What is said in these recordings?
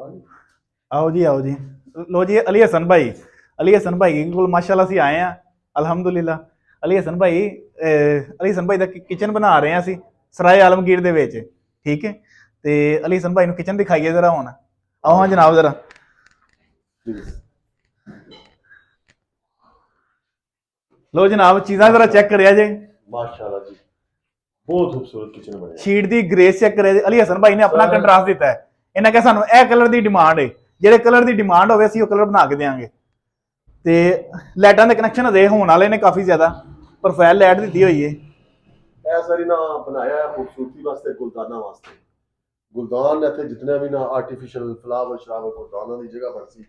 आओ जी आओ जी। लो जी अली हसन भाई को माशाल्लाह से आए हैं अल्हम्दुलिल्लाह। अली हसन भाई दा किचन बना रहे हैं ਅਸੀਂ ਸਰਾਏ ਆਲਮਗੀਰ ਦੇ ਵਿੱਚ, ਠੀਕ ਹੈ। ਤੇ ਅਲੀ ਹसन ਭਾਈ ਨੂੰ ਕਿਚਨ ਦਿਖਾਈਏ ਜ਼ਰਾ ਹੁਣ। ਆਓ ਹਾਂ ਜਨਾਬ ਜ਼ਰਾ। ਲੋ ਜਨਾਬ ਚੀਜ਼ਾਂ ਜ਼ਰਾ ਚੈੱਕ ਕਰਿਆ ਜੇ। ਮਾਸ਼ਾਅੱਲਾ ਜੀ ਬਹੁਤ ਖੂਬਸੂਰਤ ਕਿਚਨ ਬਣਿਆ। ਸ਼ੀਟ ਦੀ ਗ੍ਰੇਸ ਚੈੱਕ ਕਰਿਆ ਜੇ। ਅਲੀ ਹसन ਭਾਈ ਨੇ ਆਪਣਾ ਕੰਟਰਾਸਟ ਦਿੱਤਾ ਹੈ। ਇਹਨਾਂ ਕਿਹਾ ਸਾਨੂੰ ਇਹ ਕਲਰ ਦੀ ਡਿਮਾਂਡ ਹੈ, ਜਿਹੜੇ ਕਲਰ ਦੀ ਡਿਮਾਂਡ ਹੋਵੇ ਅਸੀਂ ਉਹ ਕਲਰ ਬਣਾ ਕੇ ਦੇਵਾਂਗੇ। ਤੇ ਲਾਈਟਾਂ ਦੇ ਕਨੈਕਸ਼ਨ ਅਜੇ ਹੋਣ ਵਾਲੇ ਨੇ ਕਾਫੀ ਜ਼ਿਆਦਾ। ਪ੍ਰੋਫਾਈਲ ਲਾਈਟ ਦਿੱਤੀ ਹੋਈ ਹੈ। ਇਹ ਸਾਰੀ ਨਾ ਬਣਾਇਆ ਹੈ ਖੂਬਸੂਰਤੀ ਵਾਸਤੇ, ਗੁਲਦਾਨਾ ਵਾਸਤੇ। ਗੁਲਦਾਨ ਇੱਥੇ ਜਿਤਨੇ ਵੀ ਨਾ ਆਰਟੀਫੀਸ਼ੀਅਲ ਫਲਾਵਰ ਸ਼ਰਾਵਰ ਗੁਲਦਾਨਾਂ ਦੀ ਜਗ੍ਹਾ ਬਣਸੀ,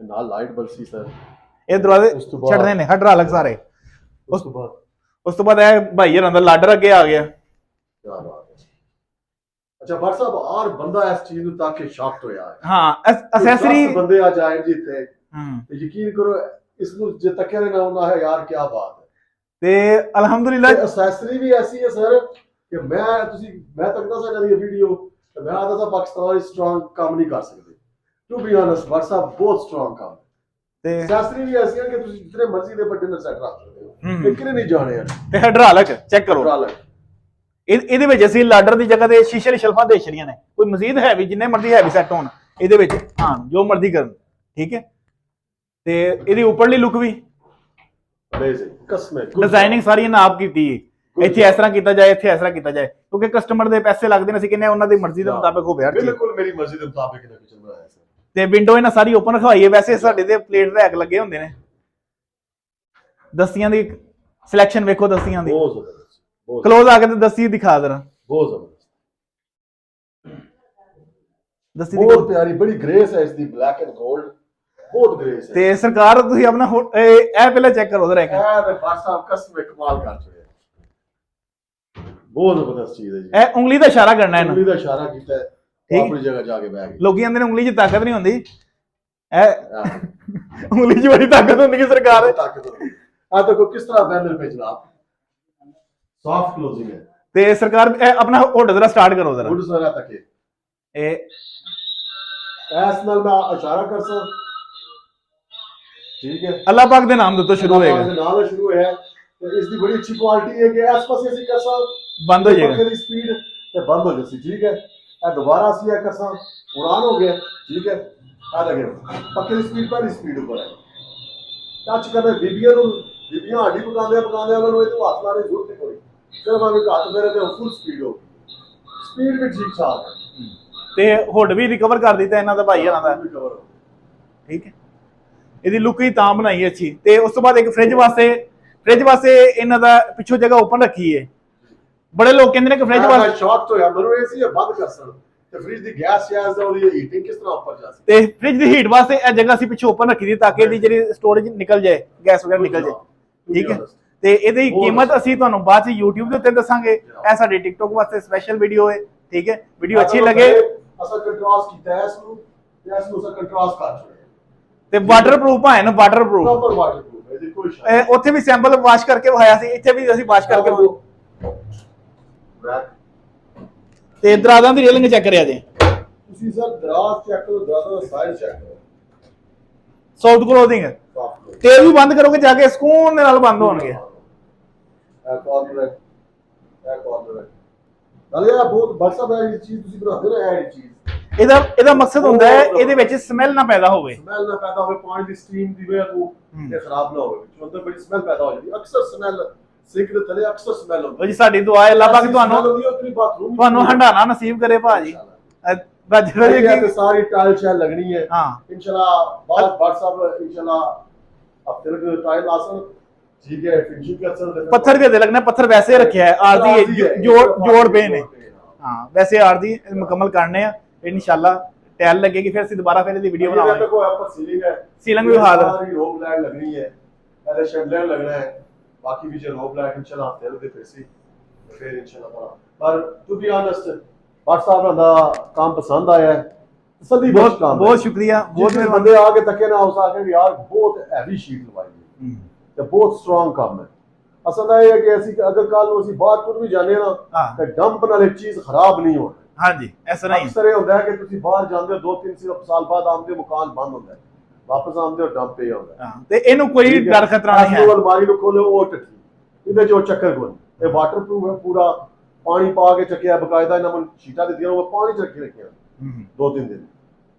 ਨਾਲ ਲਾਈਟ ਬਣਸੀ ਸਰ। ਇਹ ਦਰਵਾਜ਼ੇ ਛੱਡਨੇ ਨੇ ਹਾਈਡ੍ਰੋਲਿਕ ਸਾਰੇ। ਉਸ ਤੋਂ ਬਾਅਦ ਇਹ ਭਾਈ ਹਰਾਂ ਦਾ ਲਾਡਰ ਅੱਗੇ ਆ ਗਿਆ। क्या बात है। अच्छा भट्ट साहब और बंदा इस चीज ਨੂੰ ਤਾਂ ਕਿ ਸ਼ੌਕਡ ਹੋਇਆ ਹੈ। ਹਾਂ ਅਸੈਸਰੀ ਬੰਦੇ ਆ ਜਾਏ ਜੀ ਇੱਥੇ ਤੇ ਯਕੀਨ ਕਰੋ ਇਸ ਨੂੰ ਜੇ ਤੱਕਿਆ ਨਾ ਹੁੰਦਾ ਹੈ ਯਾਰ ਕੀ ਬਾਤ ਹੈ। ਤੇ ਅਲਹਮਦੁਲਿਲਾ ਅਸੈਸਰੀ ਵੀ ਐਸੀ ਹੈ ਸਰ ਕਿ ਮੈਂ ਤੱਕਦਾ ਸਾਂ ਜਦ ਇਹ ਵੀਡੀਓ ਤੇ ਮੈਂ ਆਦਾ ਤਾਂ ਪਾਕਿਸਤਾਨ ਸਟਰੋਂਗ ਕੰਮ ਨਹੀਂ ਕਰ ਸਕਦੇ। ਟੂ ਬੀ ਆਨੈਸਟ ਭੱਟ ਸਾਹਿਬ ਬਹੁਤ ਸਟਰੋਂਗ ਕੰਮ ਤੇ ਅਸੈਸਰੀ ਵੀ ਐਸੀ ਹੈ ਕਿ ਤੁਸੀਂ ਜਿੰਨੇ ਮਰਜ਼ੀ ਦੇ ਵੱਡੇ ਨਾਲ ਸੈਟ ਰੱਖ ਸਕਦੇ ਹੋ, ਇਹ ਕਿਨੇ ਨਹੀਂ ਜਾਣੇ ਯਾਰ। ਤੇ ਹਾਈਡ੍ਰੋਲਿਕ ਚੈੱਕ ਕਰੋ। ਇਹਦੇ ਵਿੱਚ ਅਸੀਂ ਲਾਡਰ ਦੀ ਜਗ੍ਹਾ ਤੇ ਸ਼ੀਸ਼ੇ ਦੀ ਸ਼ਲਫਾਂ ਦੇ ਛੜੀਆਂ ਨੇ। ਕੋਈ ਮਜ਼ੀਦ ਹੈਵੀ ਜਿੰਨੇ ਮਰਜ਼ੀ ਹੈਵੀ ਸੈੱਟ ਹੋਣ ਇਹਦੇ ਵਿੱਚ, ਹਾਂ ਜੋ ਮਰਜ਼ੀ ਕਰਨ, ਠੀਕ ਹੈ। ਤੇ ਇਹਦੀ ਉੱਪਰਲੀ ਲੁੱਕ ਵੀ ਅਮੇਜ਼ਿੰਗ ਕਸਮ ਡਿਜ਼ਾਈਨਿੰਗ ਸਾਰੀ ਇਹਨਾਂ ਆਪ ਕੀਤੀ ਹੈ। ਇੱਥੇ ਇਸ ਤਰ੍ਹਾਂ ਕੀਤਾ ਜਾਏ, ਇੱਥੇ ਇਸ ਤਰ੍ਹਾਂ ਕੀਤਾ ਜਾਏ, ਕਿਉਂਕਿ ਕਸਟਮਰ ਦੇ ਪੈਸੇ ਲੱਗਦੇ ਨੇ। ਅਸੀਂ ਕਹਿੰਦੇ ਉਹਨਾਂ ਦੀ ਮਰਜ਼ੀ ਦੇ ਮੁਤਾਬਿਕ ਹੋਵੇ ਹਰ ਚੀਜ਼। ਬਿਲਕੁਲ ਮੇਰੀ ਮਰਜ਼ੀ ਦੇ ਮੁਤਾਬਿਕ ਇਹਨਾਂ ਕਿਚਨ ਬਣਾਇਆ ਸਰ। ਤੇ ਵਿੰਡੋ ਇਹਨਾਂ ਸਾਰੀ ਓਪਨ ਰਖਵਾਈ ਹੈ। ਵੈਸੇ ਸਾਡੇ ਤੇ ਪਲੇਟ ਰੈਕ ਲੱਗੇ ਹੁੰਦੇ ਨੇ। ਦਸਤੀਆਂ ਦੀ ਸਿਲੈਕਸ਼ਨ ਵੇਖੋ, ਦਸਤੀਆਂ ਦੀ ਬਹੁਤ ਜ਼ਬਰਦਸਤ। ਕਲੋਜ਼ ਆ ਕੇ ਤੇ ਦਸਤੀ ਦਿਖਾ ਦੇਣਾ। ਬਹੁਤ ਜ਼ਬਰਦਸਤ ਦਸਤੀ ਬਹੁਤ ਪਿਆਰੀ, ਬੜੀ ਗ੍ਰੇਸ ਹੈ ਇਸ ਦੀ, ਬਲੈਕ ਐਂਡ 골ਡ ਬਹੁਤ ਗ੍ਰੇਸ ਹੈ। ਤੇ ਸਰਕਾਰ ਤੁਸੀਂ ਆਪਣਾ ਇਹ ਪਹਿਲਾਂ ਚੈੱਕ ਕਰੋ ਜ਼ਰਾ। ਇਹ ਤੇ ਭੱਟ ਸਾਹਿਬ ਕਸਮ ਕਮਾਲ ਕਰ ਚੁੱਕੇ। ਬਹੁਤ ਜ਼ਬਰਦਸਤ ਚੀਜ਼ ਹੈ ਜੀ। ਇਹ ਉਂਗਲੀ ਦਾ ਇਸ਼ਾਰਾ ਕਰਨਾ ਇਹਨਾਂ। ਉਂਗਲੀ ਦਾ ਇਸ਼ਾਰਾ ਕੀਤਾ ਹੈ, ਆਪਣੀ ਜਗ੍ਹਾ ਜਾ ਕੇ ਬਹਿ ਗਏ। ਲੋਕੀ ਕਹਿੰਦੇ ਨੇ ਉਂਗਲੀ 'ਚ ਤਾਕਤ ਨਹੀਂ ਹੁੰਦੀ। ਇਹ ਉਂਗਲੀ 'ਚ ਬੜੀ ਤਾਕਤ ਹੁੰਦੀ ਹੈ ਸਰਕਾਰ। ਤਾਕਤ ਹੁੰਦੀ ਆ ਦੇਖੋ ਕਿਸ ਤਰ੍ਹਾਂ ਬੈਨਰ पे जनाब सॉफ्ट क्लोजिंग है। ਤੇ ਸਰਕਾਰ ਆਪਣਾ ਹੋਲਡ ਜ਼ਰਾ ਸਟਾर्ट ਕਰੋ ਜ਼ਰਾ। हुड सारा तक ਇਹ ਐਸ ਨਾਲ ਮੈਂ ਇਸ਼ਾਰਾ ਕਰ ਸਕ, ਠੀਕ ਹੈ। ਅੱਲਾਹ ਪਾਕ ਦੇ ਨਾਮ ਤੋਂ ਸ਼ੁਰੂ ਹੋਏਗਾ। ਨਾਲ ਸ਼ੁਰੂ ਹੈ ਤੇ ਇਸ ਦੀ ਬੜੀ ਅੱਛੀ ਕੁਆਲਿਟੀ ਹੈ ਕਿ ਇਸ ਪਾਸੇ ਅਸੀਂ ਕਰ ਸਕ ਬੰਦ ਹੋ ਜਾਏਗਾ, ਪੱਖੇ ਦੀ ਸਪੀਡ ਤੇ ਬੰਦ ਹੋ ਜਾਸੀ, ਠੀਕ ਹੈ। ਇਹ ਦੁਬਾਰਾ ਅਸੀਂ ਇਹ ਕਰ ਸਕ ਉਡਾਨ ਹੋ ਗਿਆ, ਠੀਕ ਹੈ। ਆ ਲਗੇ ਪੱਖੇ ਦੀ ਸਪੀਡ ਪਹਿਲੀ ਸਪੀਡ ਉੱਪਰ ਹੈ। ਟੱਚ ਕਰਨਾ ਬੀਬੀਆਂ ਆਡੀ ਪਕਾਉਂਦੇ ਉਹਨਾਂ ਨੂੰ ਇਹ ਤੋਂ ਹੱਥ ਲਾਣੇ ਜ਼ਰੂਰਤ ਨਹੀਂ ਕੋਈ। ਸਿਰਫ ਆਵੇਂ ਹੱਥ ਮੇਰੇ ਤੇ ਫੁੱਲ ਸਪੀਡ ਹੋ, ਸਪੀਡ ਵੀ ਠੀਕ ਠਾਕ ਹੈ। ਤੇ ਹੁੱਡ ਵੀ ਰਿਕਵਰ ਕਰ ਦਿੱਤਾ ਇਹਨਾਂ ਦਾ ਭਾਈ ਹਰਾਂ ਦਾ, ਠੀਕ ਹੈ। ਇਹਦੀ ਲੁੱਕ ਹੀ ਤਾਂ ਬਣਾਈ ਅੱਛੀ। ਤੇ ਉਸ ਤੋਂ ਬਾਅਦ ਇੱਕ ਫ੍ਰਿਜ ਵਾਸਤੇ ਇਹਨਾਂ ਦਾ ਪਿੱਛੋਂ ਜਗ੍ਹਾ ਓਪਨ ਰੱਖੀ ਹੈ। ਬੜੇ ਲੋਕ ਕਹਿੰਦੇ ਨੇ ਕਿ ਫ੍ਰਿਜ ਵਾਸਤੇ ਸ਼ੌਕ ਤੋਂ ਯਾਰ ਮੈਨੂੰ ਇਹ ਸੀ ਬੰਦ ਕਰ ਸਕ ਤੇ ਫ੍ਰਿਜ ਦੀ ਗੈਸ ਯਾਸ ਦਾ ਉਹਦੀ ਹੀਟਿੰਗ ਕਿਸ ਤਰ੍ਹਾਂ ਉੱਪਰ ਜਾ ਸਕਦੀ। ਤੇ ਫ੍ਰਿਜ ਦੀ ਹੀਟ ਵਾਸਤੇ ਇਹ ਜਗ੍ਹਾ ਅਸੀਂ ਪਿੱਛੋਂ ਓਪਨ ਰੱਖੀ ਦੀ ਤਾਂ ਕਿ ਇਹਦੀ ਜਿਹੜੀ ਸਟੋਰੇਜ ਨਿਕਲ ਜਾਏ, ਗੈਸ ਵਗੈਰਾ ਨਿਕਲ ਜਾਏ, ਠੀਕ ਹੈ। ਤੇ ਇਹਦੀ ਕੀਮਤ ਅਸੀਂ ਤੁਹਾਨੂੰ ਬਾਅਦ ਚ YouTube ਦੇ ਉੱਤੇ ਦੱਸਾਂਗੇ। ਇਹ ਸਾਡੇ TikTok ਵਾਸਤੇ ਸਪੈਸ਼ਲ ਵੀਡੀਓ ਹੈ, ਠੀਕ ਹੈ। ਵੀਡੀਓ ਅੱਛੀ ਲੱਗੇ ਅਸਾਂ ਕੰਟਰਾਸਟ ਕੀਤਾ ਹੈ ਇਸ ਨੂੰ ਤੇ ਇਸ ਨੂੰ ਅਸਾਂ ਕੰਟਰਾਸਟ ਕਰ ਚੁੱਕੇ ਤੇ ਵਾਟਰਪ੍ਰੂਫ ਹੈ ਨਾ, ਵਾਟਰਪ੍ਰੂਫ ਪ੍ਰੋਪਰ ਵਾਟਰਪ੍ਰੂਫ ਹੈ ਜੀ, ਕੋਈ ਸ਼ੱਕ। ਉੱਥੇ ਵੀ ਸੈਂਪਲ ਵਾਸ਼ ਕਰਕੇ ਵਿਖਾਇਆ ਸੀ, ਇੱਥੇ ਵੀ ਅਸੀਂ ਵਾਸ਼ ਕਰਕੇ। ਤੇ ਦਰਾਜ਼ਾਂ ਦੀ ਰੇਲਿੰਗ ਚੈੱਕ ਕਰਿਆ ਜੇ ਤੁਸੀਂ ਸਰ ਦਰਾਜ਼ ਚੈੱਕ ਕਰੋ, ਦਰਾਜ਼ਾਂ ਦਾ ਸਾਈਜ਼ ਚੈੱਕ ਕਰੋ, ਸੌਫਟ ਕਲੋਥਿੰਗ ਹੈ। ਤੇ ਵੀ ਬੰਦ ਕਰੋਗੇ ਜਾ ਕੇ ਸਕੂਨ ਦੇ ਨਾਲ ਬੰਦ ਹੋਣਗੇ। ਇਹ ਕਾਰਨਰ ਹੈ ਨਾਲੇ ਇਹ ਬਹੁਤ WhatsApp ਹੈ। ਇਹ ਚੀਜ਼ ਤੁਸੀਂ ਬਣਾਉਂਦੇ ਨਾ, ਇਹ ਚੀਜ਼ ਇਹਦਾ ਮਕਸਦ ਹੁੰਦਾ ਹੈ ਇਹਦੇ ਵਿੱਚ ਸਮੈਲ ਨਾ ਪੈਦਾ ਹੋਵੇ, ਸਮੈਲ ਨਾ ਪੈਦਾ ਹੋਵੇ, ਪਾਣੀ ਦੀ ਸਟੀਮ ਦੀ ਵਜ੍ਹਾ ਤੋਂ ਇਹ ਖਰਾਬ ਨਾ ਹੋਵੇ। ਵਿੱਚੋਂ ਅੰਦਰ ਬੜੀ ਸਮੈਲ ਪੈਦਾ ਹੋ ਜਾਂਦੀ, ਅਕਸਰ ਸਮੈਲ ਸਿੰਕ ਦੇ ਥੱਲੇ ਅਕਸਰ ਸਮੈਲ ਹੁੰਦੀ। ਜੀ ਸਾਡੀ ਦੁਆ ਹੈ ਅੱਲਾਹ ਪਾਕ ਤੁਹਾਨੂੰ ਹੰਡਾਣਾ ਨਸੀਬ ਕਰੇ ਭਾਜੀ। ਤੇ ਸਾਰੀ ਟਾਇਲ ਸ਼ੈਲ ਲੱਗਣੀ ਹੈ इंशाल्लाह। बात WhatsApp इंशाल्लाह हफ्ते लगे टाइल आसन, ठीक है। फिनिशिंग कर सकते पत्थर भी दे लगना, पत्थर वैसे रखे है आरजी जोड़ पे ने। हां वैसे आरजी मुकम्मल करने हैं इंशाल्लाह। टाइल लगेगी फिर से दोबारा फिर वीडियो बनाओगे। देखो यहाँ पर सीलिंग है, सीलिंग भी हाथ सारी रोप लाइट लगनी है, पहले शेड लाइट लगना है, बाकी भी जो रोप लाइट इंशाल्लाह हफ्ते लगे फिर इंशाल्लाह। पर टू बी ऑनेस्ट WhatsApp ਦਾ ਕੰਮ ਪਸੰਦ ਆਇਆ ਹੈ, ਤਸੱਲੀ ਬਖਸ਼ ਕੰਮ। ਬਹੁਤ ਸ਼ੁਕਰੀਆ। ਬਹੁਤ ਬੰਦੇ ਆ ਕੇ ਤੱਕੇ ਨਾ ਉਸ ਆ ਕੇ ਯਾਰ ਬਹੁਤ ਹੈਵੀ ਸ਼ੀਟ ਲਵਾਈ ਹੈ ਤੇ ਬਹੁਤ ਸਟਰੋਂਗ ਕੰਮ ਹੈ। ਅਸਲ ਇਹ ਹੈ ਕਿ ਅਸੀਂ ਅਗਰ ਕੱਲ ਨੂੰ ਅਸੀਂ ਬਾਹਰ ਟੁਰ ਵੀ ਜਾਂਦੇ ਨਾ ਤੇ ਡੰਪ ਨਾਲ ਇੱਕ ਚੀਜ਼ ਖਰਾਬ ਨਹੀਂ ਹੋਣੀ। ਹਾਂਜੀ ਇਸ ਤਰ੍ਹਾਂ ਹੀ ਅਕਸਰ ਇਹ ਹੁੰਦਾ ਹੈ ਕਿ ਤੁਸੀਂ ਬਾਹਰ ਜਾਂਦੇ ਹੋ 2-3 ਸਾਲ ਬਾਅਦ ਆਉਂਦੇ ਹੋ, ਮਕਾਨ ਬੰਦ ਹੁੰਦਾ ਹੈ, ਵਾਪਸ ਆਉਂਦੇ ਹੋ ਡੰਪ ਪਿਆ ਹੁੰਦਾ ਹੈ। ਹਾਂ, ਤੇ ਇਹਨੂੰ ਕੋਈ ਠੀਕ ਹੈ। ਡਰ ਖਤਰਾ ਨਹੀਂ ਹੈ। ਇਸ ਨੂੰ ਅਲਮਾਰੀ ਨੂੰ ਖੋਲੋ, ਉਹ ਟੱਟੀ, ਇਹਦੇ ਚ ਉਹ ਚੱਕਰ ਕੋਈ ਨਹੀਂ। ਇਹ ਵਾਟਰਪ੍ਰੂਫ ਹੈ ਪੂਰਾ, ਪਾਣੀ ਪਾ ਕੇ ਚੱਕਿਆ ਬਕਾਇਦਾ, ਇਹਨਾਂ ਨੂੰ ਸ਼ੀਟਾਂ ਦਿੱਤੀਆਂ, ਉਹ ਪਾਣੀ ਚ ਰੱਖੀ ਰੱਖਿਆ ਹੂੰ, 2-3 ਦਿਨ।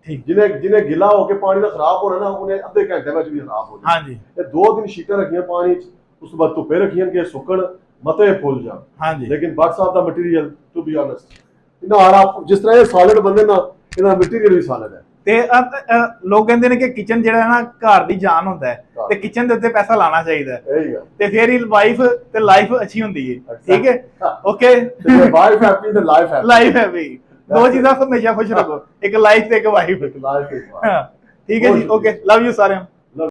ਠੀਕ। ਜਿਹਨੇ ਗਿੱਲਾ ਹੋ ਕੇ ਪਾਣੀ ਦਾ ਖਰਾਬ ਹੋਣਾ ਨਾ, ਉਹਨੇ ਅੱਧੇ ਘੰਟੇ ਵਿੱਚ ਵੀ ਖਰਾਬ ਹੋ ਜਾਣਾ। ਹਾਂਜੀ ਇਹ 2 ਦਿਨ ਸ਼ੀਟਾਂ ਰੱਖੀਆਂ ਪਾਣੀ ਚ, ਉਸ ਤੋਂ ਬਾਅਦ ਧੁੱਪੇ ਰੱਖੀਆਂ ਕਿ ਸੁੱਕਣ, ਮਤੇ ਫੁੱਲ ਜਾਣ। ਹਾਂਜੀ ਲੇਕਿਨ but Sahib the material, to be honest, ਇਹਨਾਂ ਹਾਲਾ ਜਿਸ ਤਰ੍ਹਾਂ ਇਹ ਸਾਲਿਡ ਬੰਦੇ ਨਾ, ਇਹਨਾਂ ਮਟੀਰੀਅਲ ਵੀ ਸਾਲਿਡ ਹੈ। ਤੇ ਲੋਕ ਕਹਿੰਦੇ ਨੇ ਕਿ ਕਿਚਨ ਜਿਹੜਾ ਹੈ ਨਾ ਘਰ ਦੀ ਜਾਨ ਹੁੰਦਾ ਹੈ, ਘਰ ਤੇ ਕਿਚਨ ਦੇ ਉੱਤੇ ਪੈਸਾ ਲਾਣਾ ਚਾਹੀਦਾ ਹੈ, ਇਹੀ ਗੱਲ। ਤੇ ਫਿਰ ਹੀ ਵਾਈਫ ਤੇ ਲਾਈਫ ਅੱਛੀ ਹੁੰਦੀ ਹੈ। ਠੀਕ ਹੈ, ਓਕੇ। ਤੇ ਵਾਈਫ ਹੈਪੀ ਤੇ ਲਾਈਫ ਹੈਪੀ। ਲਾਈਫ ਹੈ ਵੀ ਦੋ ਚੀਜ਼ਾਂ ਹਮੇਸ਼ਾ ਖੁਸ਼ ਰੱਖੋ, ਇੱਕ ਲਾਈਫ ਤੇ ਇੱਕ ਵਾਈਫ। ਲਾਈਫ ਠੀਕ ਹੈ ਜੀ, ਓਕੇ, ਲਵ ਯੂ ਸਾਰਿਆਂ ਨੂੰ।